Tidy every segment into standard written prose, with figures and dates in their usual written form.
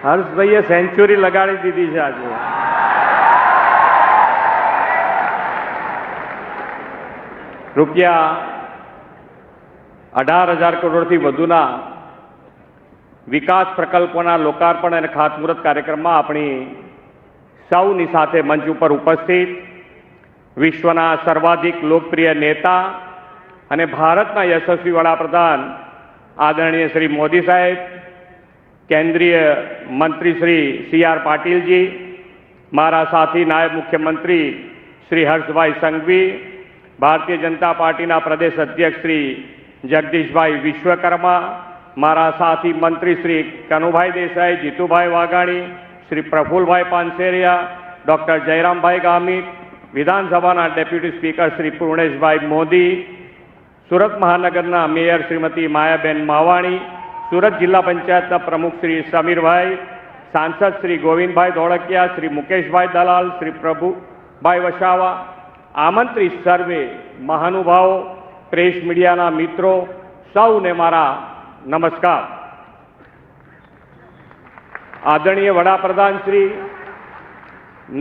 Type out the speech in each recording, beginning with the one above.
હર્ષભાઈએ century લગાડી દીધી છે આજે. રૂપિયા 18,000 કરોડથી વધુના વિકાસ પ્રકલ્પોના લોકાર્પણ અને ખાતમુહૂર્ત કાર્યક્રમમાં આપણી સૌની સાથે મંચ ઉપર ઉપસ્થિત વિશ્વના સર્વાધિક લોકપ્રિય નેતા અને ભારતના યશસ્વી વડાપ્રધાન આદરણીય શ્રી મોદી સાહેબ, કેન્દ્રીય મંત્રી શ્રી CR પાટીલજી, મારા સાથી નાયબ મુખ્યમંત્રી શ્રી હર્ષભાઈ સંઘવી, ભારતીય જનતા પાર્ટીના પ્રદેશ અધ્યક્ષ શ્રી જગદીશભાઈ વિશ્વકર્મા, મારા સાથી મંત્રી શ્રી કનુભાઈ દેસાઈ, જીતુભાઈ વાઘાણી, શ્રી પ્રફુલભાઈ પાનસેરિયા, ડોક્ટર જયરામભાઈ ગામિત, વિધાનસભાના ડેપ્યુટી સ્પીકર શ્રી પૂર્ણેશભાઈ મોદી, સુરત મહાનગરના મેયર શ્રીમતી માયાબેન માવાણી, સુરત જિલ્લા પંચાયતના પ્રમુખ શ્રી સમીરભાઈ, સાંસદ શ્રી ગોવિંદભાઈ ધોળકિયા, શ્રી મુકેશભાઈ દલાલ, શ્રી પ્રભુભાઈ વસાવા, આમંત્રિત સર્વે મહાનુભાવો, પ્રેસ મીડિયાના મિત્રો, સૌને મારા નમસ્કાર. આદરણીય વડાપ્રધાન શ્રી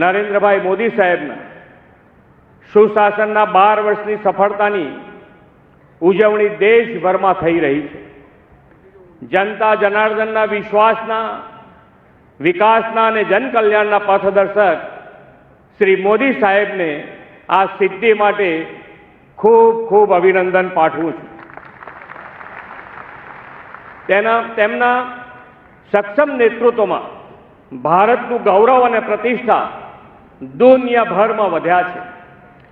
નરેન્દ્રભાઈ મોદી સાહેબના સુશાસનના 12 વર્ષની સફળતાની ઉજવણી દેશભરમાં થઈ રહી છે. જનતા જનાર્દનના વિશ્વાસના, વિકાસના અને જનકલ્યાણના પથદર્શક શ્રી મોદી સાહેબને આ સિદ્ધિ માટે ખૂબ ખૂબ અભિનંદન પાઠવું છું. તેમના સક્ષમ નેતૃત્વમાં ભારતનું ગૌરવ અને પ્રતિષ્ઠા દુનિયાભરમાં વધ્યા છે.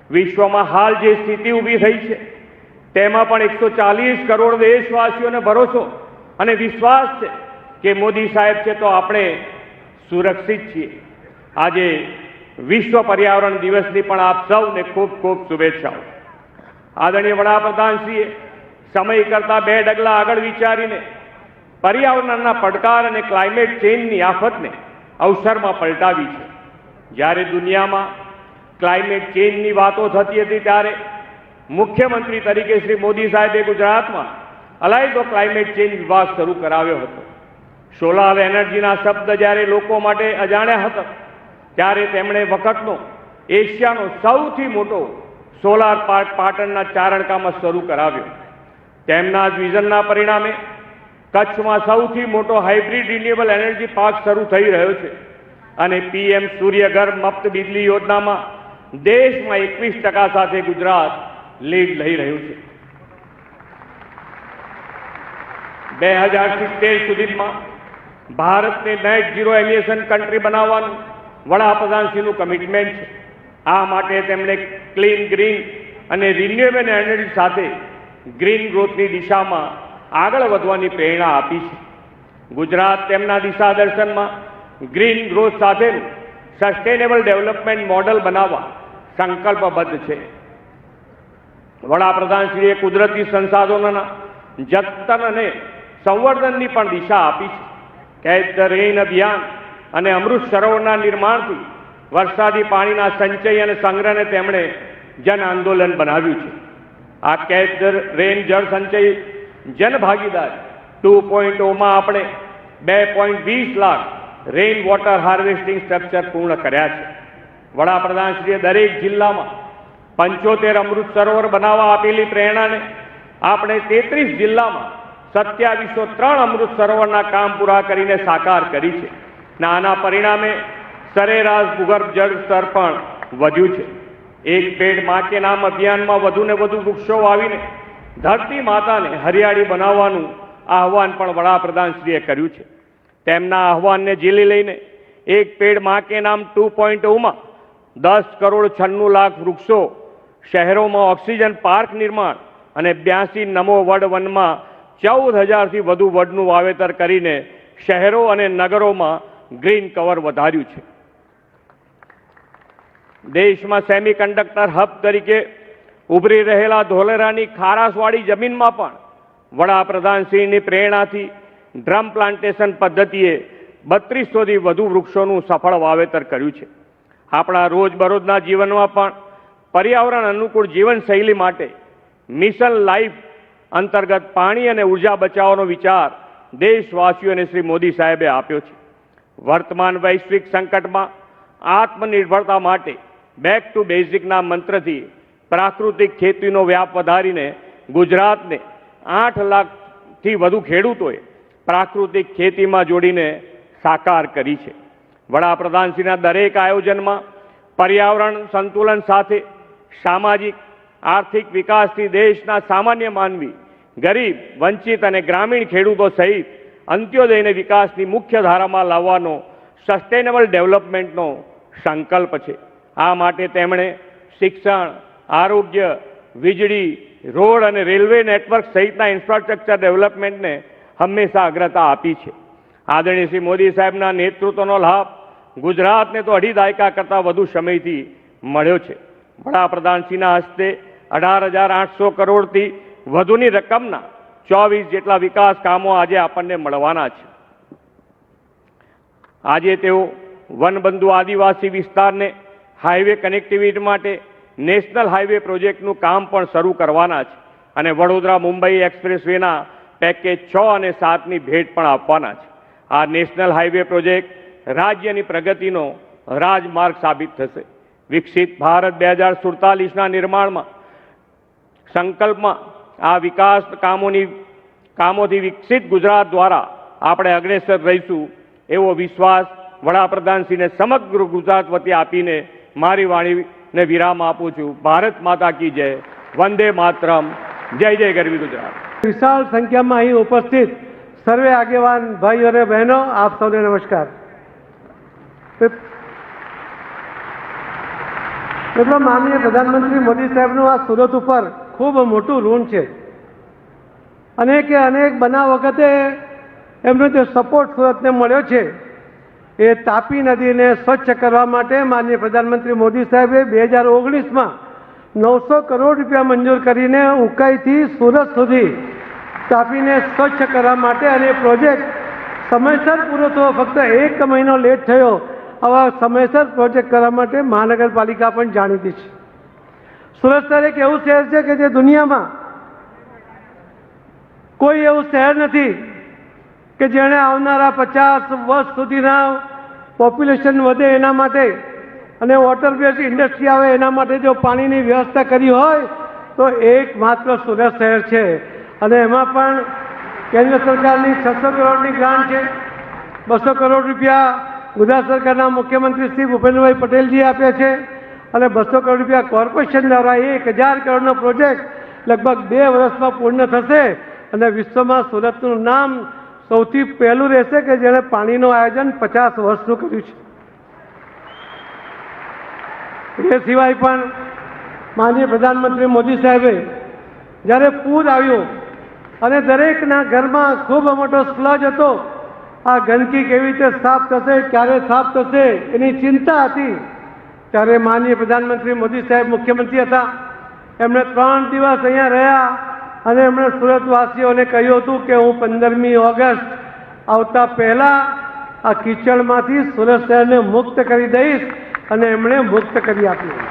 વિશ્વમાં હાલ જે સ્થિતિ ઊભી થઈ છે તેમાં પણ 140 કરોડ દેશવાસીઓને ભરોસો અને વિશ્વાસ છે કે મોદી સાહેબ છે તો આપણે સુરક્ષિત છીએ. આજે વિશ્વ પર્યાવરણ દિવસની પણ આપ સૌને ખૂબ ખૂબ શુભેચ્છાઓ. આદરણીય વડાપ્રધાનશ્રીએ સમય કરતા 2 ડગલા આગળ વિચારીને પર્યાવરણના પડકાર અને ક્લાઇમેટ ચેન્જની આફતને અવસરમાં પલટાવી છે. જ્યારે દુનિયામાં ક્લાઇમેટ ચેન્જની વાતો થતી હતી ત્યારે મુખ્યમંત્રી તરીકે શ્રી મોદી સાહેબે ગુજરાતમાં અલાયદો ક્લાઇમેટ ચેન્જ વિભાગ શરૂ કરાવ્યો હતો. સોલાર એનર્જીના શબ્દ જ્યારે લોકો માટે અજાણ્યા હતા ત્યારે તેમણે વખતનો એશિયાનો સૌથી મોટો સોલાર પાર્ક પાટણના ચારણકામાં શરૂ કરાવ્યો. તેમના જ વિઝનના પરિણામે કચ્છમાં સૌથી મોટો હાઇબ્રિડ રિન્યુએબલ એનર્જી પાર્ક શરૂ થઈ રહ્યો છે અને PM સૂર્યઘર મુફ્ત બિજલી યોજનામાં દેશમાં 21% સાથે ગુજરાત લીડ લઈ રહ્યું છે. 2070 સુધીમાં ભારતને નેટ ઝીરો એમિશન કન્ટ્રી બનાવવાનું વડાપ્રધાનશ્રીનું કમિટમેન્ટ છે. આ માટે તેમણે ક્લીન, ગ્રીન અને રિન્યુએબલ એનર્જી સાથે ગ્રીન ગ્રોથની દિશામાં આગળ વધવાની પ્રેરણા આપી છે. ગુજરાત તેમના દિશા દર્શનમાં ગ્રીન ગ્રોથ સાથેનું સસ્ટેનેબલ ડેવલપમેન્ટ મોડલ બનાવવા સંકલ્પબદ્ધ છે. વડાપ્રધાનશ્રીએ કુદરતી સંસાધનોના જતન અને સંવર્ધનની પણ દિશા આપી છે. કેચ ધ રેઇન અભિયાન અને અમૃત સરોવરના નિર્માણથી વરસાદી પાણીના સંચય અને સંગ્રહને તેમણે જન આંદોલન બનાવ્યું છે. આ કેચ ધ રેઇન જળ સંચય જન ભાગીદારી 2.0માં આપણે 2.20 lakh rain water harvesting structure પૂર્ણ કર્યા છે. વડાપ્રધાનશ્રીએ દરેક જિલ્લામાં 75 અમૃત સરોવર બનાવવા આપેલી પ્રેરણાને આપણે 33 જિલ્લામાં 2703 અમૃત સરોવરના કામ પૂરા કરીને સાકાર કરી છે. આના પરિણામે સરેરાશ ભૂગર્ભ જળ સ્તર પણ વધ્યું છે. એક પેડ માં કે નામ અભિયાનમાં વધુને વધુ વૃક્ષો વાવીને ધરતી માતાને હરિયાળી બનાવવાનું આહવાન પણ વડાપ્રધાનશ્રીએ કર્યું છે. તેમના આહવાનને ઝીલી લઈને એક પેડ માં કે નામ 2.0માં 10 કરોડ 96 લાખ વૃક્ષો, શહેરોમાં ઓક્સિજન પાર્ક નિર્માણ અને 82 નમો વડ વનમાં 14,000થી વધુ વડનું વાવેતર કરીને શહેરો અને નગરોમાં ગ્રીન કવર વધાર્યું છે. દેશમાં સેમિકન્ડક્ટર હબ તરીકે ઉભરી રહેલા ધોલેરાની ખારાશવાળી જમીનમાં પણ વડાપ્રધાનશ્રીની પ્રેરણાથી ડ્રમ પ્લાન્ટેશન પદ્ધતિએ 3200થી વધુ વૃક્ષોનું સફળ વાવેતર કર્યું છે. આપણા રોજબરોજના જીવનમાં પણ પર્યાવરણ અનુકૂળ જીવનશૈલી માટે મિશન લાઈફ અંતર્ગત પાણી અને ઉર્જા બચાવવાનો વિચાર દેશવાસીઓને શ્રી મોદી સાહેબે આપ્યો છે. વર્તમાન વૈશ્વિક સંકટમાં આત્મનિર્ભરતા માટે બેક ટુ બેઝિકના મંત્રથી પ્રાકૃતિક ખેતીનો વ્યાપ વધારીને ગુજરાતને 8 લાખથી વધુ ખેડૂતોએ પ્રાકૃતિક ખેતીમાં જોડીને સાકાર કરી છે. વડાપ્રધાનશ્રીના દરેક આયોજનમાં પર્યાવરણ સંતુલન સાથે સામાજિક આર્થિક વિકાસથી દેશના સામાન્ય માનવી, ગરીબ, વંચિત અને ગ્રામીણ ખેડૂતો સહિત અંત્યોદયને વિકાસની મુખ્ય ધારામાં લાવવાનો સસ્ટેનેબલ ડેવલપમેન્ટનો સંકલ્પ છે. આ માટે તેમણે શિક્ષણ, આરોગ્ય, વીજળી, રોડ અને રેલવે નેટવર્ક સહિતના ઇન્ફ્રાસ્ટ્રક્ચર ડેવલપમેન્ટને હંમેશા અગ્રતા આપી છે. આદરણીય શ્રી મોદી સાહેબના નેતૃત્વનો લાભ ગુજરાતને તો 2.5 દાયકા કરતાં વધુ સમયથી મળ્યો છે. વડાપ્રધાનશ્રીના હસ્તે 18,800 કરોડથી વધુની રકમના 24 જેટલા વિકાસ કામો આજે આપણને મળવાના છે. આજે તેઓ વનબંધુ આદિવાસી વિસ્તારને હાઈવે કનેક્ટિવિટી માટે નેશનલ હાઈવે પ્રોજેક્ટનું કામ પણ શરૂ કરવાના છે અને વડોદરા મુંબઈ એક્સપ્રેસવેના પેકેજ 6 અને 7ની ભેટ પણ આપવાના છે. આ નેશનલ હાઈવે પ્રોજેક્ટ રાજ્યની પ્રગતિનો રાજમાર્ગ સાબિત થશે. વિકસિત ભારત 2047ના નિર્માણમાં સંકલ્પમાં આ વિકાસ કામોથી વિકસિત ગુજરાત દ્વારા આપણે અગ્રેસર રહીશું એવો વિશ્વાસ વડાપ્રધાનશ્રીને સમગ્ર ગુજરાત વતી આપીને મારી વાણીને વિરામ આપું છું. ભારત માતા કી જય, વંદે માતરમ, જય જય ગરવી ગુજરાત. વિશાળ સંખ્યામાં અહીં ઉપસ્થિત સર્વે આગેવાન ભાઈઓ અને બહેનો, આપ સૌને નમસ્કાર. મિત્રો, માનનીય પ્રધાનમંત્રી મોદી સાહેબનું આ સુરત ઉપર ખૂબ મોટું ઋણ છે. અનેક બનાવ વખતે એમનો જે સપોર્ટ સુરતને મળ્યો છે એ તાપી નદીને સ્વચ્છ કરવા માટે માનનીય પ્રધાનમંત્રી મોદી સાહેબે 2019માં 900 કરોડ રૂપિયા મંજૂર કરીને ઉકાઈથી સુરત સુધી તાપીને સ્વચ્છ કરવા માટે, અને પ્રોજેક્ટ સમયસર પૂરો થયો, ફક્ત 1 મહિનો લેટ થયો. આવા સમયસર પ્રોજેક્ટ કરવા માટે મહાનગરપાલિકા પણ જાણીતી છે. સુરત શહેર એક એવું શહેર છે કે જે દુનિયામાં કોઈ એવું શહેર નથી કે જેણે આવનારા 50 વર્ષ સુધીના પોપ્યુલેશન વધે એના માટે અને વોટર બેઝ ઇન્ડસ્ટ્રી આવે એના માટે જો પાણીની વ્યવસ્થા કરી હોય તો એકમાત્ર સુરત શહેર છે. અને એમાં પણ કેન્દ્ર સરકારની 600 કરોડની ગ્રાન્ટ છે. 200 કરોડ રૂપિયા ગુજરાત સરકારના મુખ્યમંત્રી શ્રી ભૂપેન્દ્રભાઈ પટેલજી આપ્યા છે અને 200 કરોડ રૂપિયા કોર્પોરેશન દ્વારા 1000 કરોડનો પ્રોજેક્ટ લગભગ 2 વર્ષમાં પૂર્ણ થશે અને વિશ્વમાં સુરતનું નામ સૌથી પહેલું રહેશે કે જેણે પાણીનું આયોજન 50 વર્ષનું કર્યું છે. એ સિવાય પણ માનનીય પ્રધાનમંત્રી મોદી સાહેબે જ્યારે પૂર આવ્યું અને દરેકના ઘરમાં ખૂબ મોટો સ્લજ હતો, આ ગંદકી કેવી રીતે સાફ થશે, ક્યારે સાફ થશે એની ચિંતા હતી, ત્યારે માનનીય પ્રધાનમંત્રી મોદી સાહેબ મુખ્યમંત્રી હતા. એમણે 3 દિવસ અહીંયા રહ્યા અને એમણે સુરતવાસીઓને કહ્યું હતું કે હું 15મી ઓગસ્ટ આવતા પહેલાં આ કીચડમાંથી સુરત શહેરને મુક્ત કરી દઈશ અને એમણે મુક્ત કરી આપ્યું.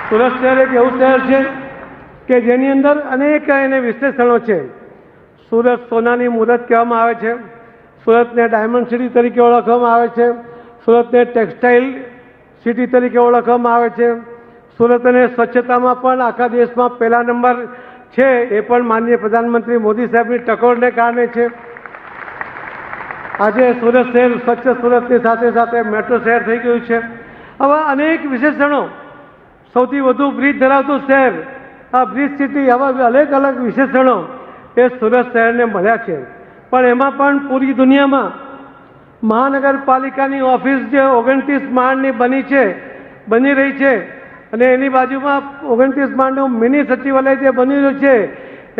સુરત શહેર એક એવું શહેર છે કે જેની અંદર અનેક એને વિશેષણો છે. સુરત સોનાની મુહૂર્ત કહેવામાં આવે છે, સુરતને ડાયમંડ સિટી તરીકે ઓળખવામાં આવે છે, સુરતને ટેક્સટાઇલ સિટી તરીકે ઓળખવામાં આવે છે. સુરતને સ્વચ્છતામાં પણ આખા દેશમાં પહેલા નંબર છે, એ પણ માનનીય પ્રધાનમંત્રી મોદી સાહેબની ટકોરને કારણે છે. આજે સુરત શહેર સ્વચ્છ સુરતની સાથે સાથે મેટ્રો શહેર થઈ ગયું છે. આવા અનેક વિશેષણો, સૌથી વધુ બ્રિજ ધરાવતું શહેર, આ બ્રિજ સિટી, આવા અલગ વિશેષણો એ સુરત શહેરને મળ્યા છે. પણ એમાં પણ પૂરી દુનિયામાં મહાનગરપાલિકાની ઓફિસ જે 29 માળની બની રહી છે અને એની બાજુમાં 29 માળનું મિની સચિવાલય જે બની રહ્યું છે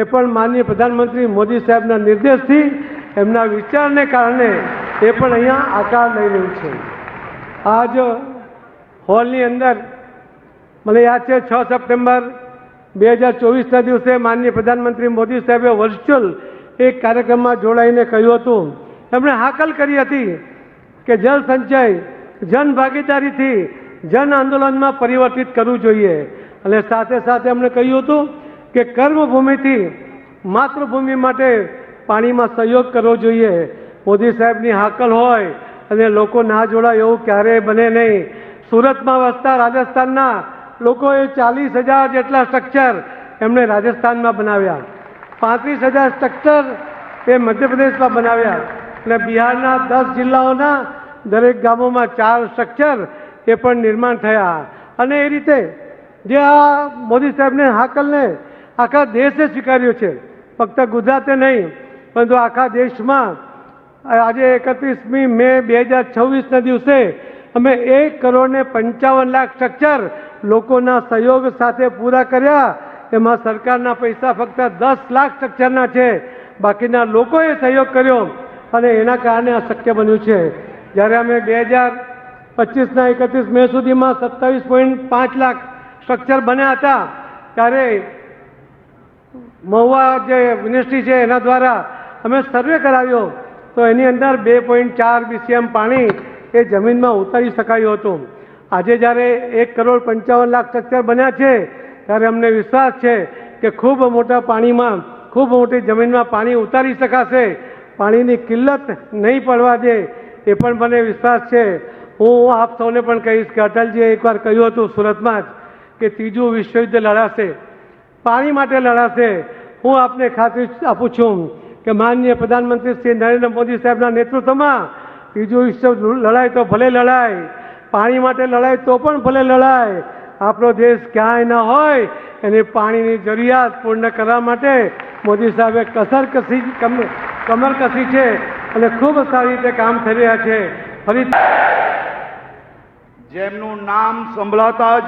એ પણ માનનીય પ્રધાનમંત્રી મોદી સાહેબના નિર્દેશથી, એમના વિચારને કારણે એ પણ અહીંયા આકાર લઈ રહ્યું છે. આજ હોલની અંદર મને યાદ છે 6 સપ્ટેમ્બર 2024ના દિવસે માનનીય પ્રધાનમંત્રી મોદી સાહેબે વર્ચ્યુઅલ એક કાર્યક્રમમાં જોડાઈને કહ્યું હતું, એમણે હાકલ કરી હતી કે જળ સંચય જન ભાગીદારીથી જન આંદોલનમાં પરિવર્તિત કરવું જોઈએ. અને સાથે સાથે એમણે કહ્યું હતું કે કર્મભૂમિથી માતૃભૂમિ માટે પાણીમાં સહયોગ કરવો જોઈએ. મોદી સાહેબની હાકલ હોય અને લોકો ના જોડાય એવું ક્યારેય બને નહીં. સુરતમાં વસતા રાજસ્થાનના લોકોએ 40,000 જેટલા સ્ટ્રક્ચર એમણે રાજસ્થાનમાં બનાવ્યા, 35,000 સ્ટ્રક્ચર એ મધ્યપ્રદેશમાં બનાવ્યા અને બિહારના 10 જિલ્લાઓના દરેક ગામોમાં 4 સ્ટ્રક્ચર એ પણ નિર્માણ થયા. અને એ રીતે જે આ મોદી સાહેબને હાકલને આખા દેશે સ્વીકાર્યો છે, ફક્ત ગુજરાતે નહીં પરંતુ આખા દેશમાં. આજે 31મી મે 2026ના દિવસે અમે 1,55,00,000 સ્ટ્રક્ચર લોકોના સહયોગ સાથે પૂરા કર્યા. એમાં સરકારના પૈસા ફક્ત 10 લાખ સ્ટ્રક્ચરના છે, બાકીના લોકોએ સહયોગ કર્યો અને એના કારણે આ શક્ય બન્યું છે. જ્યારે અમે 2025ના 31 મે સુધીમાં 27.5 લાખ સ્ટ્રક્ચર બન્યા હતા, ત્યારે મહુવા જે યુનિવર્સિટી છે એના દ્વારા અમે સર્વે કરાવ્યો તો એની અંદર 2.4 BCM પાણી એ જમીનમાં ઉતારી શકાયું હતું. આજે જ્યારે 1,55,00,000 સ્ટ્રક્ચર બન્યા છે ત્યારે અમને વિશ્વાસ છે કે ખૂબ મોટા પાણીમાં, ખૂબ મોટી જમીનમાં પાણી ઉતારી શકાશે. પાણીની કિલ્લત નહીં પડવા દે એ પણ મને વિશ્વાસ છે. હું આપ સૌને પણ કહીશ કે અટલજીએ એકવાર કહ્યું હતું સુરતમાં જ કે ત્રીજું વિશ્વયુદ્ધ લડાશે, પાણી માટે લડાશે. હું આપને ખાતરી આપું છું કે માનનીય પ્રધાનમંત્રી શ્રી નરેન્દ્ર મોદી સાહેબના નેતૃત્વમાં ત્રીજું વિશ્વ લડાય તો ભલે લડાય, પાણી માટે લડાય તો પણ ભલે લડાય. આપણો દેશ ક્યાંય ન હોય એની પાણીની જરૂરિયાત પૂર્ણ કરવા માટે મોદી સાહેબે કમર કસી છે અને ખૂબ સારી રીતે કામ થઈ રહ્યા છે. ફરી જેમનું નામ સંભળાતા જ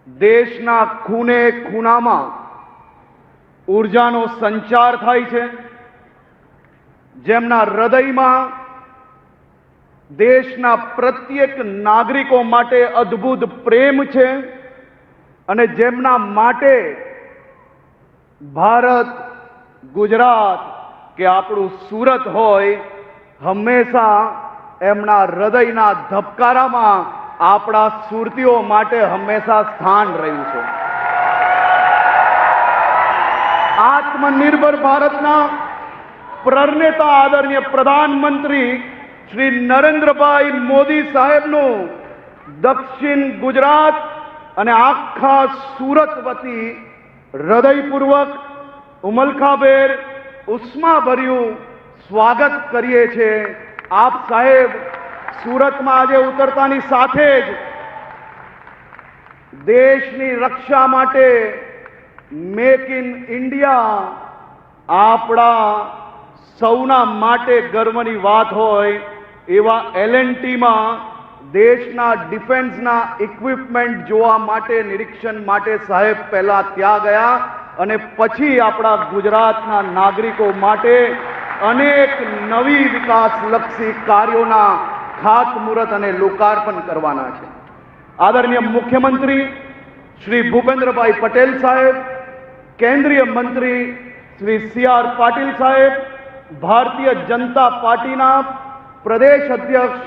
દેશના ખૂને ખૂણામાં ઉર્જાનો સંચાર થાય છે, જેમના હૃદયમાં દેશના પ્રત્યેક નાગરિકો માટે અદ્ભુત પ્રેમ છે અને જેમના માટે ભારત, ગુજરાત કે આપણું સુરત હોય, હંમેશા એમના હૃદયના ધબકારામાં આપણા સુરતીઓ માટે હંમેશા સ્થાન રહ્યું છે. આત્મનિર્ભર ભારતના પ્રણેતા આદરણીય પ્રધાનમંત્રી શ્રી નરેન્દ્રભાઈ મોદી સાહેબનું દક્ષિણ ગુજરાત અને આખા સુરત વતી હૃદયપૂર્વક ઉમલખાભેર ઉષ્માભર્યું સ્વાગત કરીએ છીએ. આપ સાહેબ સુરતમાં આજે ઉતરતાની સાથે જ દેશની રક્ષા માટે મેક ઇન ઇન્ડિયા આપણા સૌના માટે ગર્વની વાત હોય એવા L&Tમાં દેશના ડિફેન્સના ઇક્વિપમેન્ટ જોવા માટે, નિરીક્ષણ માટે સાહેબ પહેલા ત્યાં ગયા અને પછી આપણા ગુજરાતના નાગરિકો માટે અનેક નવી વિકાસલક્ષી કાર્યોના ખાતમુહૂર્ત અને લોકાર્પણ કરવાના છે. આદરણીય મુખ્યમંત્રી શ્રી ભૂપેન્દ્રભાઈ પટેલ સાહેબ, કેન્દ્રીય મંત્રી શ્રી C.R. પાટીલ સાહેબ, ભારતીય જનતા પાર્ટીના પ્રદેશ અધ્યક્ષ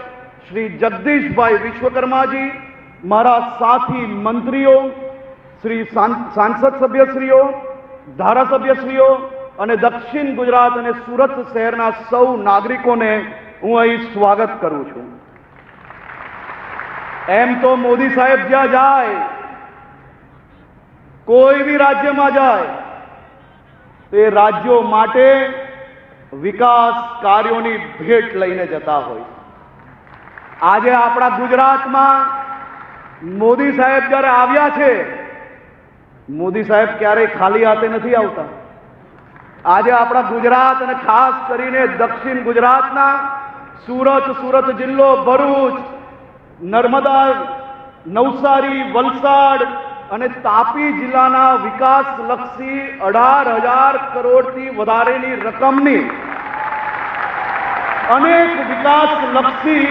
શ્રી જગદીશભાઈ વિશ્વકર્માજી, મારા સાથી મંત્રીઓ, શ્રી સાંસદ સભ્યશ્રીઓ, ધારાસભ્યશ્રીઓ અને દક્ષિણ ગુજરાત અને સુરત શહેરના સૌ નાગરિકોને હું અહીં સ્વાગત કરું છું. એમ તો મોદી સાહેબ જ્યાં જાય, કોઈ બી રાજ્યમાં જાય તે રાજ્યો માટે વિકાસ કાર્યોની ભેટ લઈને જતા હોય. આજે આપણા ગુજરાતમાં મોદી સાહેબ જ્યારે આવ્યા છે, મોદી સાહેબ ક્યારેય ખાલી હાથે નથી આવતા. આજે આપણા ગુજરાત અને ખાસ કરીને દક્ષિણ ગુજરાતના સુરત જિલ્લો, ભરૂચ, નર્મદા, નવસારી, વલસાડ અને તાપી જિલ્લાના વિકાસલક્ષી 18,000 કરોડથી વધારેની રકમની અનેક વિકાસલક્ષી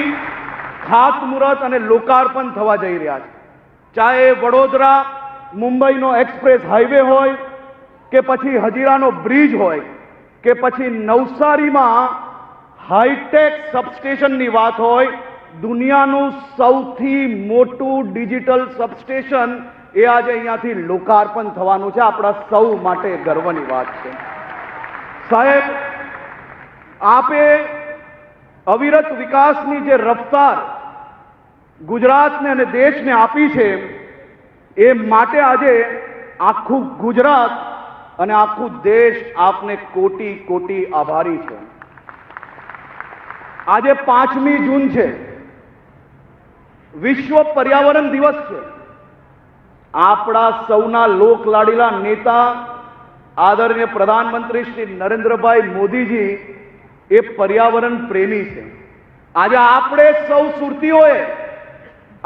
ખાતમુહૂર્ત અને લોકાર્પણ થવા જઈ રહ્યા છે. ચાહે વડોદરા મુંબઈનો એક્સપ્રેસ હાઈવે હોય કે પછી હજીરાનો બ્રિજ હોય કે પછી નવસારીમાં હાઈટેક સબસ્ટેશનની વાત હોય, દુનિયાનું સૌથી મોટું ડિજિટલ સબસ્ટેશન એ આજે અહીંયાથી લોકાર્પણ થવાનું છે. આપણા સૌ માટે ગર્વની વાત છે. સાહેબ, આપે અવિરત વિકાસની જે રફતાર ગુજરાતને અને દેશને આપી છે, એ માટે આજે આખું ગુજરાત અને આખું દેશ આપને કોટી કોટી આભારી છે. આજે 5મી જૂન છે, વિશ્વ પર્યાવરણ દિવસ છે. આપણા સૌના લોકલાડીલા નેતા આદરણીય પ્રધાનમંત્રી શ્રી નરેન્દ્રભાઈ મોદીજી એ પર્યાવરણ પ્રેમી છે. આજે આપણે સૌ સુરતીઓએ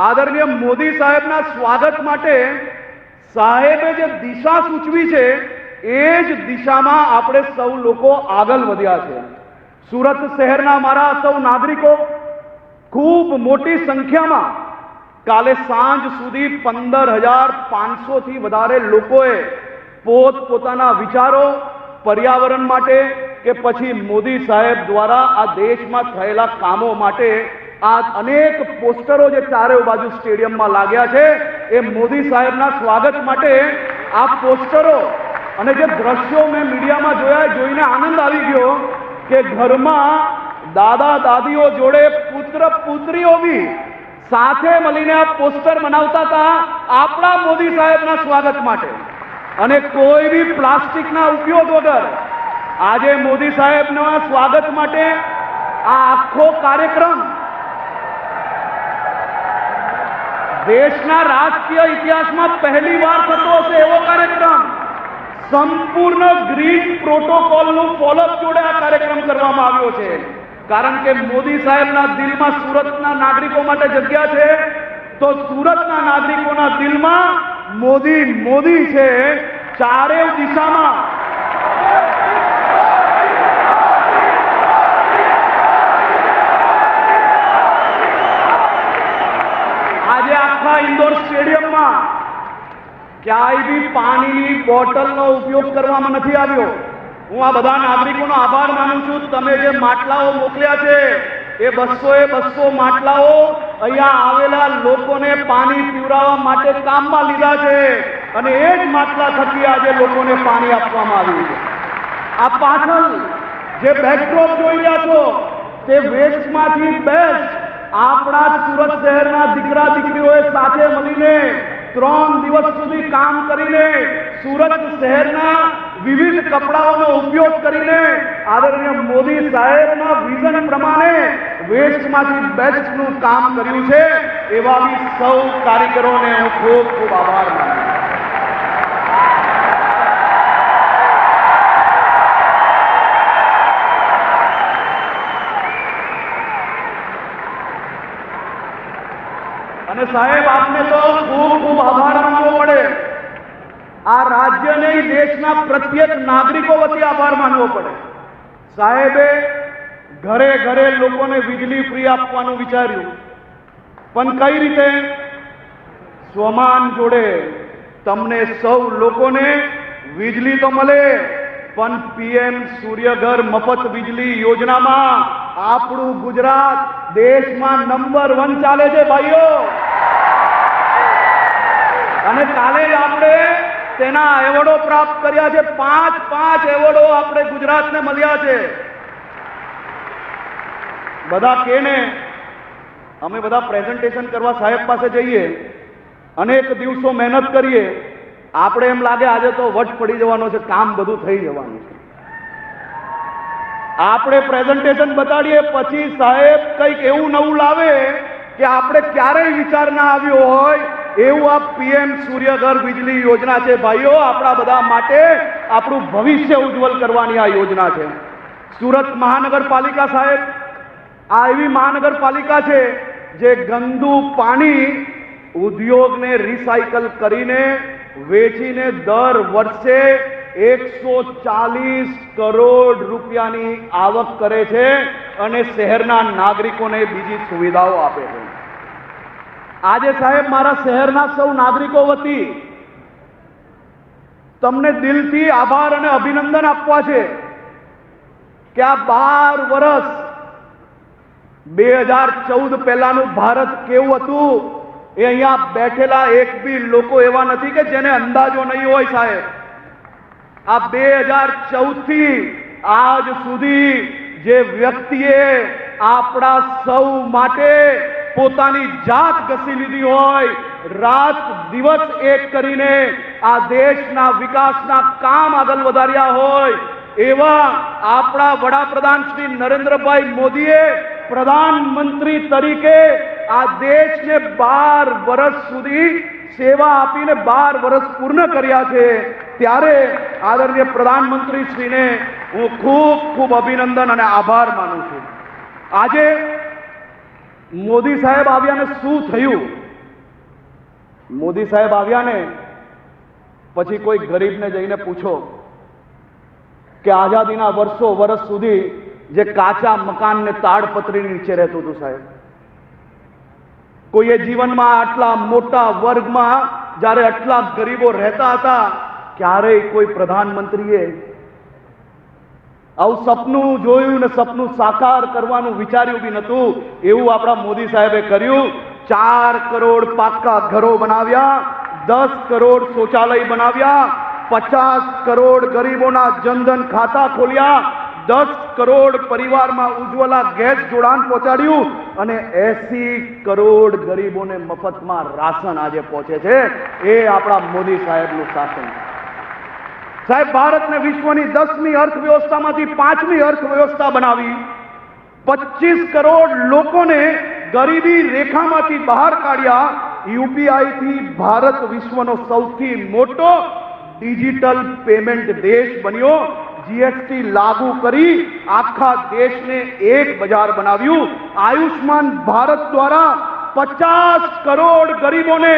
આદરણીય મોદી સાહેબના સ્વાગત માટે સાહેબે જે દિશા સૂચવી છે એ જ દિશામાં આપણે સૌ લોકો આગળ વધ્યા છે. સુરત શહેરના મારા સૌ નાગરિકો ખૂબ મોટી સંખ્યામાં કાલે સાંજ સુધી 15,500 થી વધારે લોકોએ પોતપોતાના વિચારો પર્યાવરણ માટે કે પછી મોદી સાહેબ દ્વારા આ દેશમાં થયેલા કામો માટે આ અનેક પોસ્ટરો જે ચારે બાજુ સ્ટેડિયમમાં લાગ્યા છે, એ મોદી સાહેબના સ્વાગત માટે આ પોસ્ટરો અને જે દ્રશ્યો મેં મીડિયામાં જોયા, જોઈને આનંદ આવી ગયો કે ઘરમાં દાદા દાદીઓ જોડે પુત્ર પુત્રીઓ બી સાથે મળીને આ પોસ્ટર બનાવતા હતા આપણા મોદી સાહેબના સ્વાગત માટે. અને કોઈ બી પ્લાસ્ટિકના ઉપયોગ વગર આજે મોદી સાહેબના સ્વાગત માટે આ આખો કાર્યક્રમ દેશના રાજકીય ઇતિહાસમાં પહેલી વાર થતો હશે એવો કાર્યક્રમ. સંપૂર્ણ ગ્રીન પ્રોટોકોલનું ફોલોઅપ જોડે આ કાર્યક્રમ કરવામાં આવ્યો છે. કારણ કે મોદી સાહેબના દિલમાં સુરતના નાગરિકો માટે જગ્યા છે, તો સુરતના નાગરિકોના દિલમાં મોદી મોદી છે. ચારેય દિશામાં આજે આખા ઇન્દોર સ્ટેડિયમમાં ક્યાંય બી પાણીની બોટલનો ઉપયોગ કરવામાં નથી આવ્યો. હું આ બધા નાગરિકોનો આભાર માનું છું. તમે જે માટલાઓ મોકલ્યા છે એ 200 માટલાઓ અહીંયા આવેલા લોકોને પાણી પીવડાવવા માટે કામમાં લીધા છે અને એ જ માટલા થકી આજે લોકોને પાણી આપવામાં આવ્યું છે. આ પાછળ જે બેકડ્રોપ જોઈ રહ્યા છો તે વેસ્ટમાંથી બેસ્ટ આપણા સુરત શહેરના દીકરા દીકરીઓએ સાથે મળીને 3 દિવસ સુધી કામ કરીને સુરત શહેરના વિવિધ કપડાઓનો ઉપયોગ કરીને આદરણીય મોદી સાહેબના વિઝન પ્રમાણે વેસ્ટમાંથી બેસ્ટનું કામ કર્યું છે. એવા બી સૌ કારીગરોને હું ખૂબ ખૂબ આભાર માનું છું. અને સાહેબ, આપને તો ખૂબ ખૂબ આભાર માનવો પડે. આ રાજ્ય નહીં, દેશના પ્રત્યેક નાગરિકો વતી આભાર માનવો પડે. સાહેબે ઘરે ઘરે લોકોને વીજળી ફ્રી આપવાનું વિચાર્યું, પણ કઈ રીતે? સ્વમાન જોડે તમને સૌ લોકોને વીજળી તો મળે, પણ PM સૂર્યઘર મફત વીજળી યોજનામાં આપણું ગુજરાત દેશમાં નંબર 1 ચાલે છે ભાઈઓ. અને કાલે જ આપણે તેના એવોર્ડો પ્રાપ્ત કર્યા છે. 5 એવોર્ડો આપણે ગુજરાતને મળ્યા છે. બધા કેને અમે બધા પ્રેઝન્ટેશન કરવા સાહેબ પાસે જઈએ, અનેક દિવસો મહેનત કરીએ, આપણે એમ લાગે આજે તો વટ પડી જવાનો છે, કામ બધું થઈ જવાનું છે. આપણે પ્રેઝન્ટેશન બતાડીએ પછી સાહેબ કંઈક એવું નવું લાવે કે આપણે ક્યારેય વિચાર ના આવ્યો હોય એવું આ PM સૂર્યઘર વીજળી યોજના છે ભાઈઓ. આપણા બધા માટે આપણું ભવિષ્ય ઉજ્જવલ કરવાની આ યોજના છે. સુરત મહાનગરપાલિકા સાહેબ આ એવી મહાનગરપાલિકા છે જે ગંદુ પાણી ઉદ્યોગને રિસાયકલ કરીને વેચીને દર વર્ષે 140 કરોડ રૂપિયાની આવક કરે છે અને શહેરના નાગરિકોને બીજી સુવિધાઓ આપે છે. આજે સાહેબ મારા શહેરના સૌ નાગરિકો વતી તમને દિલથી આભાર અને અભિનંદન આપવા છે કે આ 12 વર્ષ 2014 પહેલાનું ભારત કેવું હતું એ અહીંયા બેઠેલા એક બી લોકો એવા નથી કે જેને અંદાજો નહીં હોય સાહેબ. આ 2014 થી આજ સુધી જે વ્યક્તિએ આપણા સૌ માટે પોતાની જાત ઘસી લીધી હોય, રાત દિવસ એક કરીને આ દેશના વિકાસના કામ આગળ વધાર્યા હોય, એવા આપણા વડાપ્રધાન શ્રી નરેન્દ્રભાઈ મોદીએ પ્રધાનમંત્રી તરીકે આ દેશને 12 વર્ષ સુધી સેવા આપીને 12 વર્ષ પૂર્ણ કર્યા છે. ત્યારે આદરણીય પ્રધાનમંત્રી શ્રીને હું ખૂબ ખૂબ અભિનંદન અને આભાર માનું છું. આજે મોદી સાહેબ આવ્યા ને શું થયું? મોદી સાહેબ આવ્યા ને પછી કોઈ ગરીબને જઈને પૂછો કે આઝાદીના વર્ષ સુધી જે કાચા મકાનને તાડપત્રીની નીચે રહેતું હતું સાહેબ, કોઈએ જીવનમાં આટલા મોટા વર્ગમાં જ્યારે આટલા ગરીબો રહેતા હતા, ક્યારેય કોઈ પ્રધાનમંત્રીએ આવું સપનું જોયું ને સપનું સાકાર કરવાનું વિચાર્યું બી નતું. એવું આપણા મોદી સાહેબે કર્યું. 4 કરોડ પાક્કા ઘરો બનાવ્યા, 10 કરોડ શૌચાલય બનાવ્યા, 50 કરોડ ગરીબોના જનધન ખાતા ખોલ્યા, 10 કરોડ પરિવારમાં ઉજ્જવલા ગેસ જોડાણ પહોંચાડ્યું અને 80 કરોડ ગરીબોને મફતમાં રાશન આજે પહોંચે છે. એ આપણા મોદી સાહેબનું શાસન. સાહેબ, ભારતને વિશ્વની 10મી અર્થવ્યવસ્થામાંથી 5મી અર્થવ્યવસ્થા બનાવી, 25 કરોડ લોકોને ગરીબી રેખામાંથી બહાર કાઢ્યા. યુપીઆઈ થી ભારત વિશ્વનો સૌથી મોટો ડિજિટલ પેમેન્ટ દેશ બન્યો. જીએસટી લાગુ કરી આખા દેશને એક બજાર બનાવ્યું. આયુષ્માન ભારત દ્વારા 50 કરોડ ગરીબોને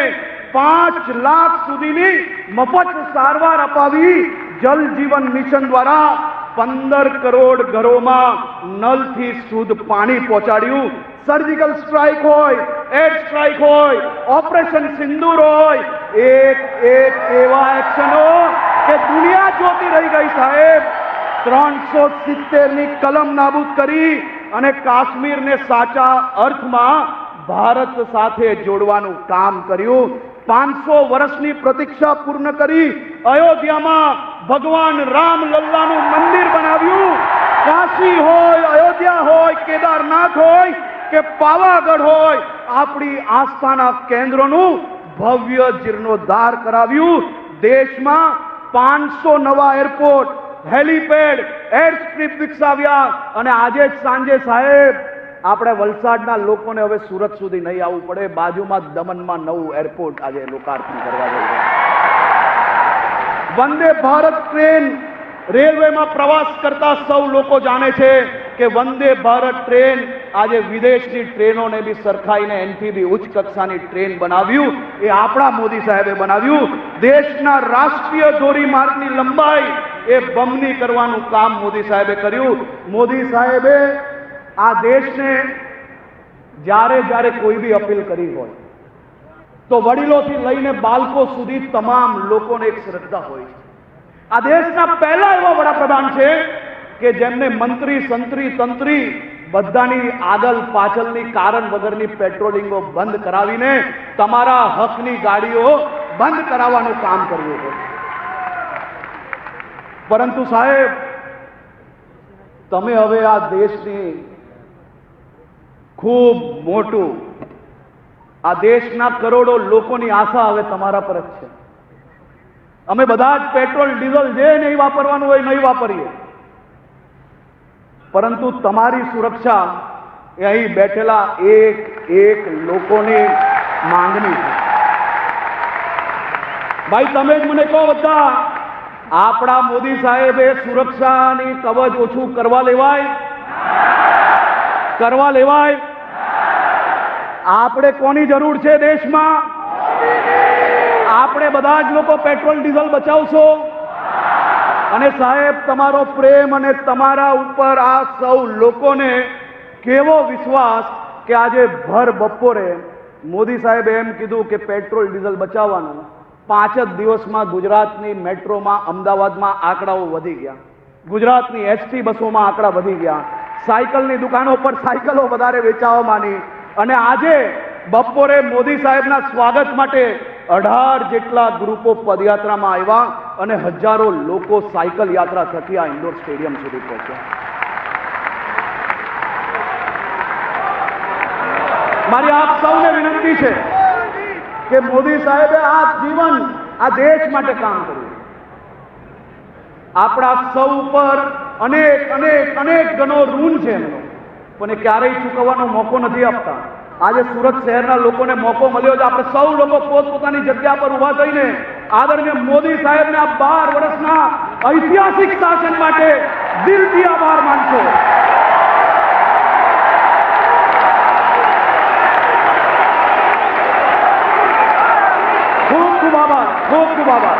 5 લાખ સુધીની મફત સારવાર અપાવી. જલ જીવન મિશન દ્વારા 15 કરોડ ઘરોમાં નલથી શુદ્ધ પાણી પહોંચાડ્યું. સર્જિકલ સ્ટ્રાઇક હોય, એર સ્ટ્રાઇક હોય, ઓપરેશન સિંદૂર હોય, એક એવા એક્શનો કે દુનિયા જોતી રહી ગઈ સાહેબ. 370ની કલમ નાબૂદ કરી અને કાશ્મીરને સાચા અર્થમાં ભારત સાથે જોડવાનું કામ કર્યું. 500 વર્ષની પ્રતીક્ષા પૂર્ણ કરી અયોધ્યામાં ભગવાન રામ લલ્લાનું મંદિર બનાવ્યું. કાશી હોય, અયોધ્યા હોય, કેદારનાથ હોય કે પાવાગઢ હોય, આપણી આસ્થાના કેન્દ્રોનું ભવ્ય જીર્ણોદ્ધાર કરાવ્યું. દેશમાં 500 નવા એરપોર્ટ, હેલીપેડ, એર સ્ટ્રીપ વિકસાવ્યા અને આજે જ સાંજે સાહેબ આપણે વલસાડના લોકોને હવે સુરત સુધી નહીં આવવું પડે. બાજુમાં દમણમાં નવું એરપોર્ટ આજે લોકાર્પણ કરવા જઈ રહ્યા. વંદે ભારત ટ્રેન, રેલવેમાં પ્રવાસ કરતા સૌ લોકો જાણે છે કે વંદે ભારત ટ્રેન આજે વિદેશની ટ્રેનોને બી સરખાઈને એનથી બી ઉચ્ચ કક્ષાની ટ્રેન બનાવ્યું. એ આપણા મોદી સાહેબે બનાવ્યું. દેશના રાષ્ટ્રીય ધોરીમાર્ગની લંબાઈ એ બમણી કરવાનું કામ મોદી સાહેબે કર્યું. મોદી સાહેબે આ દેશને જ્યારે કોઈ બી અપીલ કરી હોય તો વડીલોથી લઈને બાળકો સુધી તમામ લોકોને એક શ્રદ્ધા હોય છે. આ દેશના પહેલા એવા વડાપ્રધાન છે કે જેમને મંત્રી, સંત્રી, તંત્રી બધાની આગળ પાછળની કારણ વગરની પેટ્રોલિંગો બંધ કરાવીને તમારા હકની ગાડીઓ બંધ કરાવવાનું કામ કર્યું છે. પરંતુ સાહેબ, તમે હવે આ દેશની ખૂબ મોટું, આ દેશના કરોડો લોકોની આશા હવે તમારા પર જ છે. અમે બધા જ પેટ્રોલ ડીઝલ જે નહીં વાપરવાનું હોય નહીં વાપરીએ, પરંતુ તમારી સુરક્ષા એ અહીં બેઠેલા એક લોકોની માંગણી છે. ભાઈ, તમે જ મને કહો બધા, આપણા મોદી સાહેબે સુરક્ષાની કવચ ઓછું કરવા લેવાય? આપણે કોની જરૂર છે દેશમાં? આપણે બધા જ લોકો પેટ્રોલ ડીઝલ બચાવશો? અને સાહેબ, તમારો પ્રેમ અને તમારા ઉપર આ સૌ લોકોને કેવો વિશ્વાસ કે આજે ભર બપોરે મોદી સાહેબે એમ કીધું કે પેટ્રોલ ડીઝલ બચાવવાનું. 5 જ દિવસમાં ગુજરાતની મેટ્રોમાં, અમદાવાદમાં આંકડાઓ વધી ગયા. ગુજરાતની એસટી બસોમાં આંકડા વધી ગયા. સાયકલની દુકાનો પર સાયકલો વધારે વેચાવા માંડી અને આજે બપોરે મોદી સાહેબના સ્વાગત માટે 18 જેટલા ગ્રુપો પદયાત્રામાં આવ્યા અને હજારો લોકો સાયકલ યાત્રા થકી આ ઇન્ડોર સ્ટેડિયમ સુધી પહોંચ્યા. મારી આપ સૌને વિનંતી છે કે મોદી સાહેબે આ જીવન આ દેશ માટે કામ કર્યું. આપણા સૌ પર અનેક અનેક અનેક ગણો ઋણ છે એમનો, પણ એ ક્યારેય ચૂકવવાનો મોકો નથી આપતા. આજે સુરત શહેરના લોકોને મોકો મળ્યો છે. આપણે સૌ લોકો પોતપોતાની જગ્યા પર ઉભા થઈને આદરણીય મોદી સાહેબને આ 12 વર્ષના ઐતિહાસિક શાસન માટે દિલથી આભાર માનશો. ખૂબ ખૂબ આભાર, ખૂબ ખૂબ આભાર.